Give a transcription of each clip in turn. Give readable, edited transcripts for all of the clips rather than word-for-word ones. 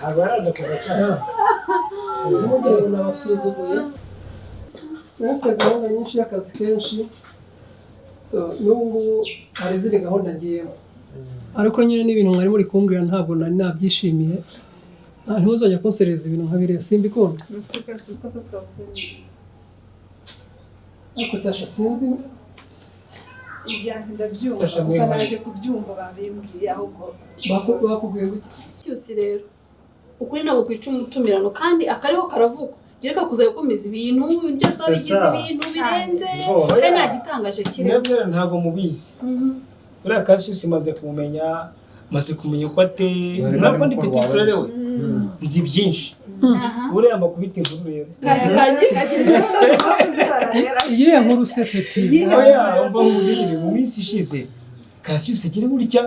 abaraza kuva cyane umugabo nabasuzuguye nafite gahunda nyinshi y'akazi kenshi so n'ubu hari izindi gahunda ngiyemo ariko nyine n'ibintu mwari muri kumbwira ntabwo nari nabyishimiye ntuzajya kunsereza ibintu nka biriya simbikunda ariko Tasha sinzi ndabyumva gusa naje kubyumva babimbwiye ahubwo bakubwiye gutya cyose rero ukuri ntabwo kwica umutumirano kandi akariho karavuga reka kuza gukomeza ibintu byose bigize ibintu birenze kandi nta gitangaje kirimo ntabwo mubizi uriya Cassius maze kumumenya maze kumenya ko ateye nako ndi petit frère we nzi byinshi uriya amakubita inkuru rero iyihe nkuru se petit oya umva mubwire mu minsi ishize Cassius agira gutya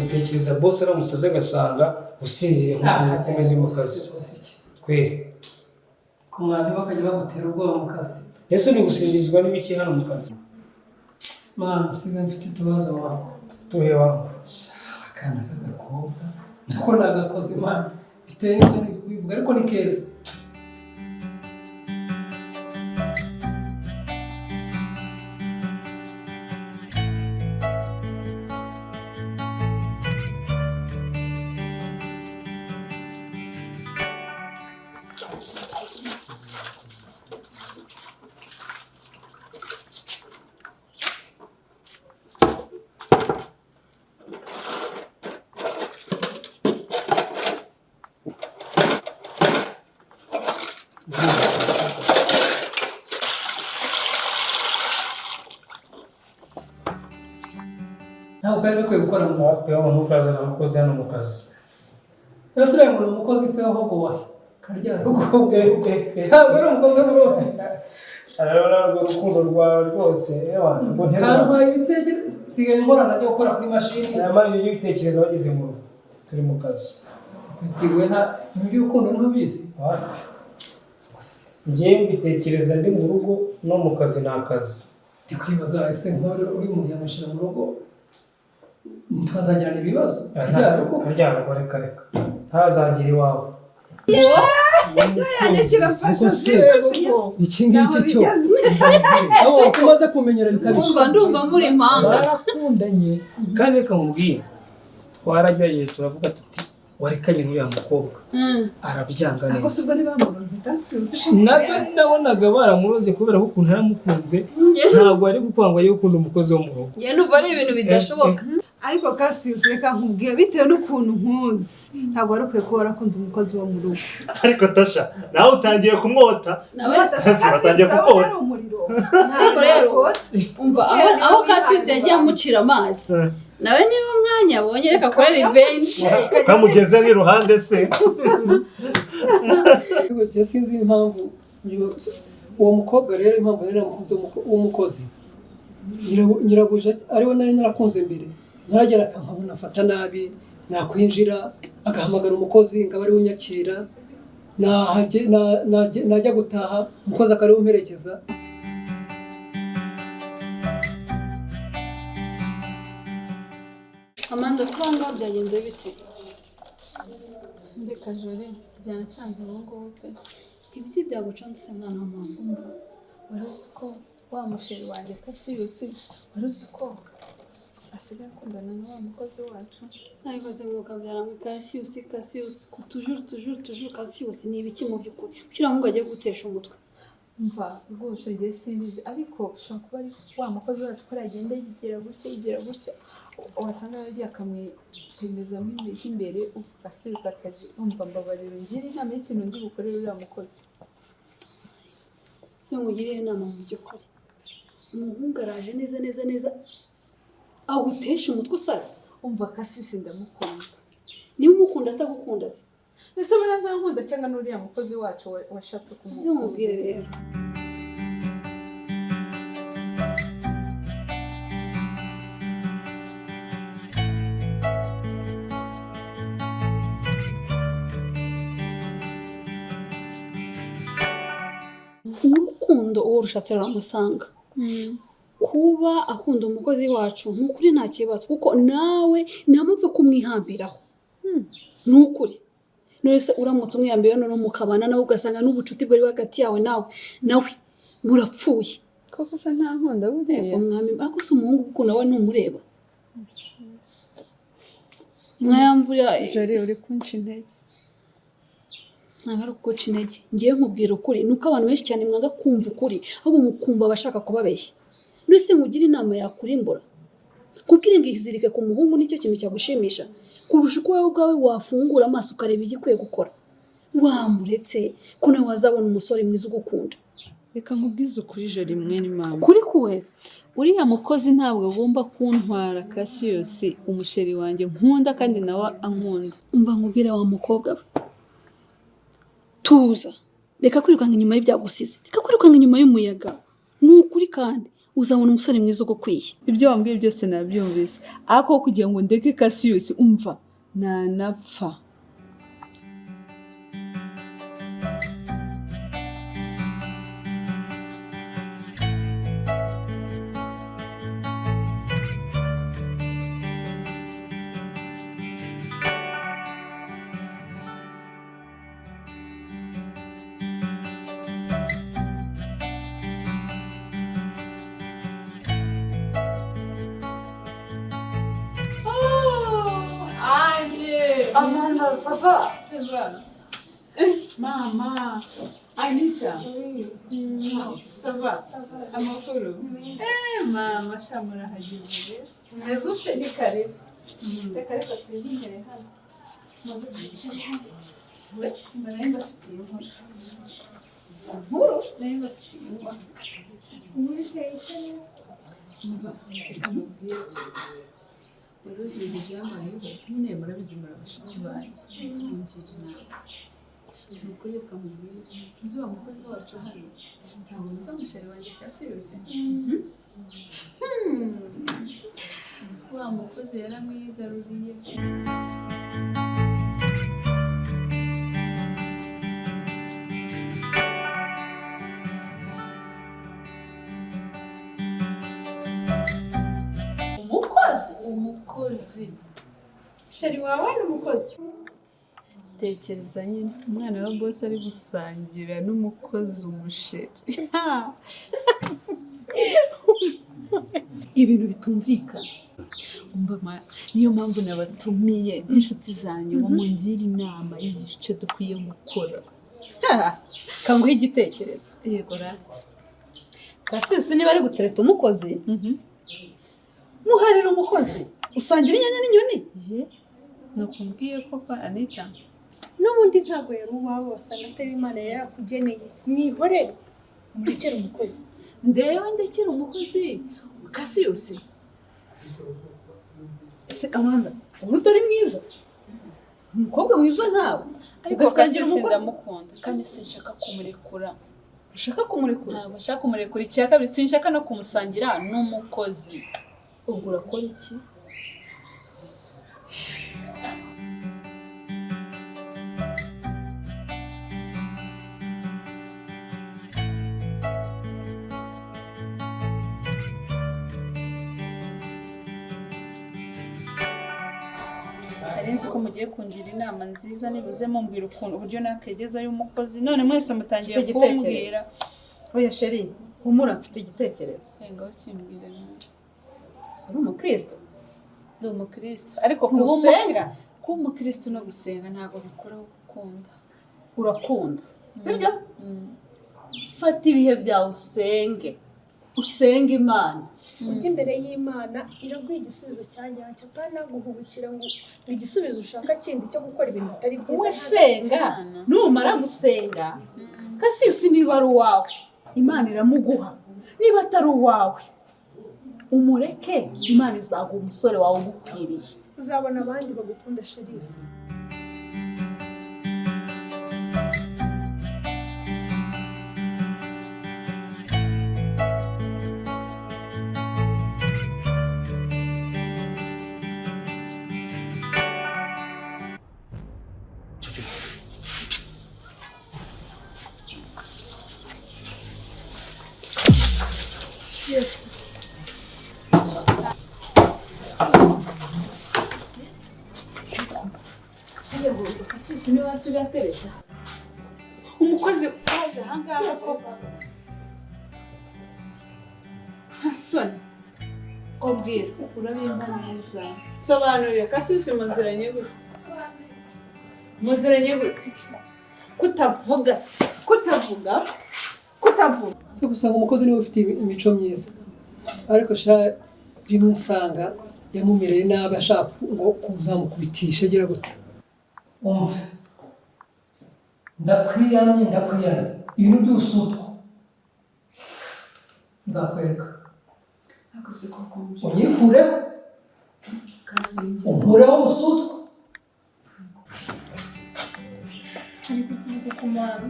utekereza boss aramusaze agasanga usinziriye nk'uko umeze mu kazi kweri ku mwana bakajya bagutera ubwoba mu kazi ese uri gusinzizwa n'ibiki hano mu kazi mana siga mfite utubazo wawe tuhe wawe akana k'agakobwa nako nagakoze mana biteye n'isoni kubivuga ariko ni keza ntabwo kari gakwiye gukora mu hafi y'aho ntukazana umukozi hano mu kazi ese uriya ngo ni umukozi se ahubwo wahe karya rugo ntabwo ari umukozi wo muri ofisi arabona urwo rukundo rwawe rwose kantwaye ibitekerezo sigaye nkora najya gukora kuri mashini nyamara ibyo ibitekerezo bageze mu rugo turi mu kazi bitiwe nta iby'urukundo ntubizi njyewe mbitekereza ndi mu rugo no mu kazi ni akazi ndi kwibaza ese nk'uri uri umuntu yamushyira mu rugo ntitwazagirana ibibazo karya rugo reka ntazagire iwawe iki ngiki cyo aho umaze kumenyera bikabije ndumva muri impanga barakundanye kandi reka mubwire twaragerageje turavuga tuti warekanye n'uriya mukobwa arabyanga neza ako sibwo nibamuroze Cassius nabyo nabonaga baramuroze kubera ko ukuntu yaramukunze ntabwo ari gukwangwa yo gukunda umukozi wo mu rugo njye numva ari ibintu bidashoboka ariko Cassius reka nkubwire bitewe n'ukuntu nkuzi ntabwo wari ukwiye kuba warakunze umukozi wo mu rugo ariko Tasha nawe utangiye kumwota batangiye kukota ariko rero umva aho Cassius yagiye amucira amazi nawe niba umwanya abonye reka akore revenge kamugeze n'iruhande se sinzi impamvu uwo mukobwa rero impamvu rero umukozi nyirabuje ariwe nari narakunze mbere ntaragera akankabona afata nabi nakwinjira agahamagara umukozi ngo abe ari we unyakira najya gutaha umukozi akaba ari we umperekeza Amanda twanga byagenze bite ndeka jore byancanze ubu ngubu pe ibiti byagucanze mwana wa mama wari uzi ko wa musheri wanjye Cassius wari uzi ko asigaye akundana na wa mukozi wacu ariko se mwuka byaramo Cassius toujours Cassius ni ibiki mu by'ukuri kugira ngo ajye gutesha umutwe mva rwose njye simbizi ariko ushobora kuba ari wa mukozi wacu ko yagenda yigera gutya wasanga yagiye akamwemezamo imbere Cassius akazi umva mbabarira ngiri inama y'ikintu ndi bukorere uriya mukozi se nkugirire inama mu by'ukuri umuhungu araje neza agutesha umutwe usara umva Cassius ndamukunda. niba umukunda atagukunda se Ese buriya ntankunda cyangwa n'uriya mukozi wacu washatse kumukunda. zimubwire rero urukundo uwo rushatse ruramusanga kuba akunda umukozi wacu ni ukuri nta kibazo kuko nawe ntamupfe kumwihambiraho ni ukuri none se uramutse umwihambira none mukabana nawe ugasanga n'ubucuti bwari hagati yawe nawe murapfuye Koko se ntankunda buriya. umwami ariko se umuhungu kuko nawe ntumureba inka yamvura Jari uri kunca intege. ntabwo ari ukuguca intege ngiye nkubwira ukuri nuko abantu benshi cyane mwanga kumva ukuri ahubwo mukumva abashaka kubabeshya none se nkugire inama yakurimbura kubwira ngo izirike ku muhungu nicyo kintu cyagushimisha kurusha uko wowe ubwawe wafungura amaso ukareba igikwiye gukora wamuretse ko nawe wazabona umusore mwiza ugukunda. Reka nkubwize ukuri Jari mwene mama. kuri kuwese Uriya mukozi ntabwo agomba kuntwara Cassius umusheri wanjye nkunda kandi nawe ankunda. umva nkubwire wa mukobwa we tuza reka kwirukanka inyuma y'ibyagusize reka kwirukanka inyuma y'umuyaga ni ukuri kandi uzabona umusore mwiza ugukwiye. Ibyo wambwiye byose nabyumvise ariko kugira ngo ndeke Cassius umva nanapfa. Amanda sava Mama, Anita. Sava. Amakuru. Mama shamura hageze. meze ute ni kare reka twigire hano maze twicare hano we mbere mbafitiye inkuru nari mbafitiye inkuru Umva, reka mubwire. Wari uzi ibintu byabayeho nyine murabizi abashuti banjye mungira inama. Ni ukuri reka mubwire. Uzi wa mukozi wacu hano ntabwo muzi umusheri wanjye Cassius. Wa mukozi yaramwigaruriye. Umukozi. sheri wawe ni umukozi. Tekereza nyine umwana wa boss ari gusangira n'umukozi umusheri. Ibintu bitumvikana. Umva niyo mpamvu nabatumiye n'inshuti zanyu ngo mungire inama y'icyo dukwiye gukora. kanguhe igitekerezo Yego rata. Cassius niba ari gutereta umukozi muharira umukozi usangira inyanya n'inyoni Ye nakumbwiye koko Anita. n'ubundi ntabwo yari uwawe wasanga atari Imana yari yakugeneye mwihorere murekere umukozi. Ndewe ndekera umukozi Cassius. ese Amanda ubu utari mwiza umukobwa mwiza nkawe Ariko Cassius ndamukunda kandi sinshaka kumurekura. ushaka kumurekura Ntabwo nshaka kumurekura. Icya kabiri sinshaka no kumusangira n'umukozi. ubwo urakora iki? Nari nzi ko mugiye kungira inama nziza nibuze mumbwira ukuntu uburyo nakegezayo umukozi none mwese mutangiye kumbwira. Oya sheri humura mfite igitekerezo. Ngaho kimbwire nawe. Uri umukristo? Ndi umukristo ariko Ntusenga? kuba umukristo no gusenga ntabwo bikora gukunda. Urakunda sibyo? Fata ibihe byawe usenge Imana. ujya imbere y'Imana iraguha igisubizo cya nyacyo kandi naguhubukira ngo igisubizo ushaka kindi cyo gukora ibintu bitari byiza. Wowe senga numara gusenga Cassius niba ari uwawe Imana iramuguha niba atari uwawe umureke Imana izaguha umusore wawe ugukwiriye uzabona abandi bagukunda sheri Yes. Kasisi niwe wasigaye atereta umukozi waje ahangaha koko nta soni ubwira urabimpa neza sobanurira Kasisi muziranye gute kutavuga cyo gusanga umukozi niwe ufite imico myiza ariko sha rimwe usanga yamumereye nabi ashaka ngo kuzamukubitisha agira gute umve ndakwiyamye ibintu byose utwo nzakwereka ako se koko unyikureho unkureho usutwa ariko sibuka kumara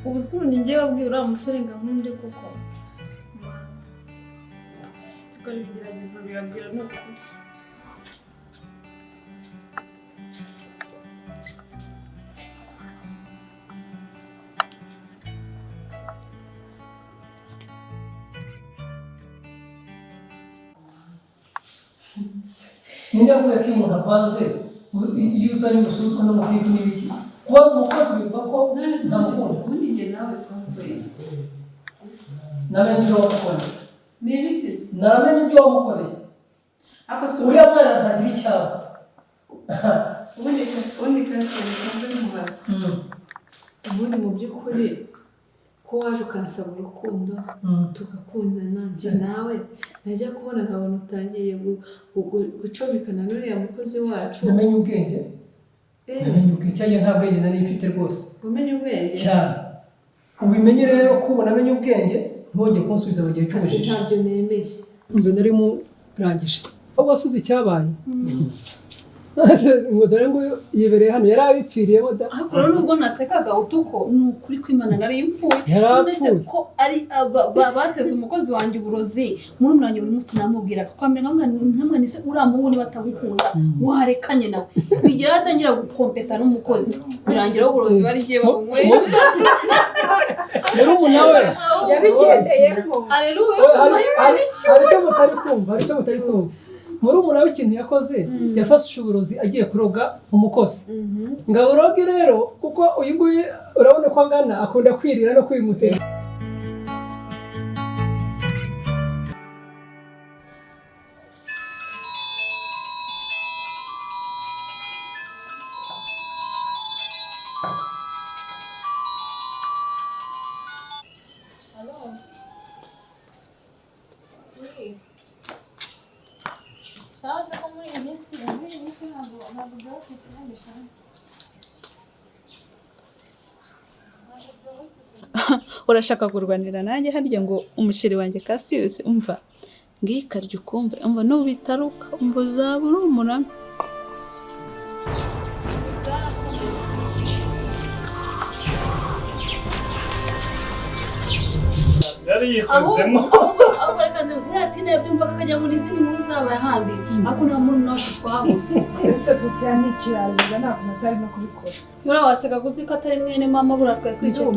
ubusuru ni njye wabwiye uriya musore ngo nkunde koko tukora ibigeragezo birabwira ni ukuri ninde avuga ko umuntu apanze iyo uzanye ubusutwa n'amatiku n'ibiki kuba umukozi bivuga ko ntamukunda ubundi njye nawe twavuye namenye ibyo wamukoreye ni ibikizi namenye ibyo wamukoreye ako se uriya mwana azagira icyaha ubundi Kasisi nkanze nkubaza ubundi mu by'ukuri ko waje ukansaba urukundo tugakundana njye nawe najya kubona nkabona utangiye gucomekana n'uriya mukozi wacu namenye ubwenge cyangwa nta bwenge nari mfite rwose umenye ubwenge cyane ubimenye rero ko ubona amenye ubwenge ntwongere kunsubiza mu gihe Kasisi cy'ubujiji ntabyo nemeye mbe nari murangije aho wasuze icyabaye ngo dore ngo yibereye hano yari abipfiriyemo da ariko rero nubwo nasekaga utuko ni ukuri kw'Imana nari impfuye ndetse ko ari bateze umukozi wanjye uburozi muri umwanya buri munsi namubwira ko kwambere nkamwe nise uramuwe niba atagukunda warekanye nawe bigira atangira gukompeta n'umukozi birangira uburozi bari giye babunyweshe rero umunawe yabigendeyemo aleluya aricyo mutari kumva muri umuntu w'ikintu yakoze yafashe uburozi agiye kuroga umukozi ngo uroge rero kuko uyu nguyu urabona ko angana akunda kwirira no kwimutera urashaka kurwanira nanjye harya ngo umusheri wanjye Kasisi umva ngiyi karya ukumva umva nubitaruka umva uzaba uri umurame yari yikozemo ahubwo reka nze nkuriya ati nabyumvaga akajya ngo n'izindi nkuru zabaye ahandi ariko niba muri nacu twabuze ese gutya ni ikiraro ntabwo natari no kubikora uriya waseka gusa ko atari mwene mama buriya twari twicaye